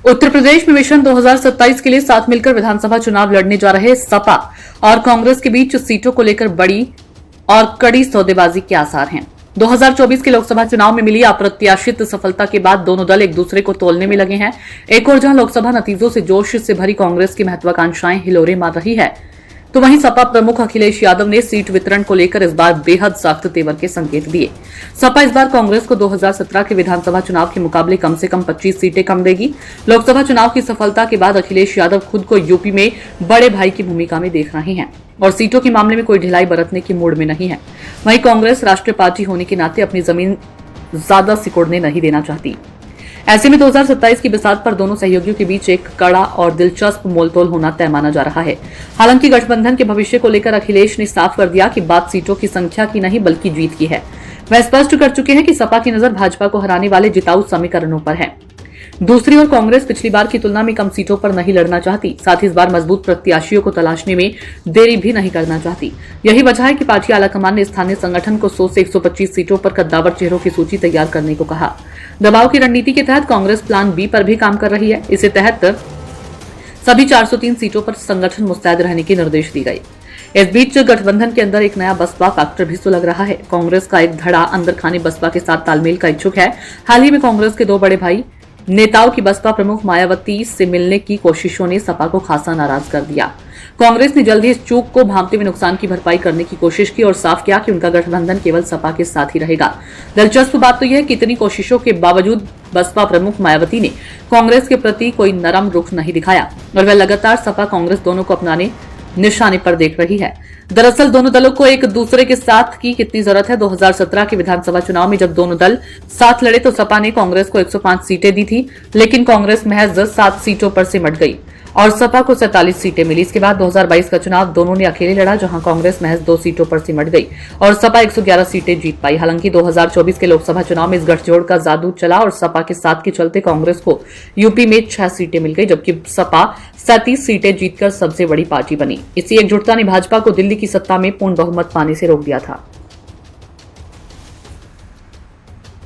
उत्तर प्रदेश में मिशन 2027 के लिए साथ मिलकर विधानसभा चुनाव लड़ने जा रहे सपा और कांग्रेस के बीच सीटों को लेकर बड़ी और कड़ी सौदेबाजी के आसार हैं। 2024 के लोकसभा चुनाव में मिली अप्रत्याशित सफलता के बाद दोनों दल एक दूसरे को तोलने में लगे हैं। एक और जहां लोकसभा नतीजों से जोश से भरी कांग्रेस की महत्वाकांक्षाएं हिलोरे मार रही है, तो वहीं सपा प्रमुख अखिलेश यादव ने सीट वितरण को लेकर इस बार बेहद सख्त तेवर के संकेत दिए। सपा इस बार कांग्रेस को 2017 के विधानसभा चुनाव के मुकाबले कम से कम 25 सीटें कम देगी। लोकसभा चुनाव की सफलता के बाद अखिलेश यादव खुद को यूपी में बड़े भाई की भूमिका में देख रहे हैं और सीटों के मामले में कोई ढिलाई बरतने की मूड में नहीं है। वहीं कांग्रेस राष्ट्रीय पार्टी होने के नाते अपनी जमीन ज्यादा सिकुड़ने नहीं देना चाहती। ऐसे में 2027 की बिसात पर दोनों सहयोगियों के बीच एक कड़ा और दिलचस्प मोलतोल होना तय माना जा रहा है। हालांकि गठबंधन के भविष्य को लेकर अखिलेश ने साफ कर दिया कि बात सीटों की संख्या की नहीं बल्कि जीत की है। वह स्पष्ट कर चुके हैं कि सपा की नजर भाजपा को हराने वाले जिताऊ समीकरणों पर है। दूसरी ओर कांग्रेस पिछली बार की तुलना में कम सीटों पर नहीं लड़ना चाहती, साथ ही इस बार मजबूत प्रत्याशियों को तलाशने में देरी भी नहीं करना चाहती। यही वजह है कि पार्टी आलाकमान ने स्थानीय संगठन को 100 से 125 सीटों पर कद्दावर चेहरों की सूची तैयार करने को कहा। दबाव की रणनीति के तहत कांग्रेस प्लान बी पर भी काम कर रही है। इसी तहत सभी 403 सीटों पर संगठन मुस्तैद रहने के निर्देश दिए गए। इस बीच गठबंधन के अंदर एक नया बसपा फैक्टर भी सुलग रहा है। कांग्रेस का एक धड़ा अंदर खाने बसपा के साथ तालमेल का इच्छुक है। हाल ही में कांग्रेस के दो बड़े भाई नेताओं की बसपा प्रमुख मायावती से मिलने की कोशिशों ने सपा को खासा नाराज कर दिया। कांग्रेस ने जल्द ही इस चूक को भांपते हुए नुकसान की भरपाई करने की कोशिश की और साफ किया कि उनका गठबंधन केवल सपा के साथ ही रहेगा। दिलचस्प बात तो यह है कि इतनी कोशिशों के बावजूद बसपा प्रमुख मायावती ने कांग्रेस के प्रति कोई नरम रुख नहीं दिखाया और वह लगातार सपा कांग्रेस दोनों को अपनाने निशाने पर देख रही है। दरअसल दोनों दलों को एक दूसरे के साथ की कितनी जरूरत है। 2017 के विधानसभा चुनाव में जब दोनों दल साथ लड़े तो सपा ने कांग्रेस को 105 सीटें दी थी, लेकिन कांग्रेस महज 7 सीटों पर सिमट गई और सपा को 47 सीटें मिली। इसके बाद 2022 का चुनाव दोनों ने अकेले लड़ा, जहां कांग्रेस महज 2 सीटों पर सिमट गई और सपा 111 सीटें जीत पाई। हालांकि 2024 के लोकसभा चुनाव में इस गठजोड़ का जादू चला और सपा के साथ के चलते कांग्रेस को यूपी में 6 सीटें मिल गई, जबकि सपा 37 सीटें जीतकर सबसे बड़ी पार्टी बनी। इसी एकजुटता ने भाजपा को दिल्ली की सत्ता में पूर्ण बहुमत पाने से रोक दिया था।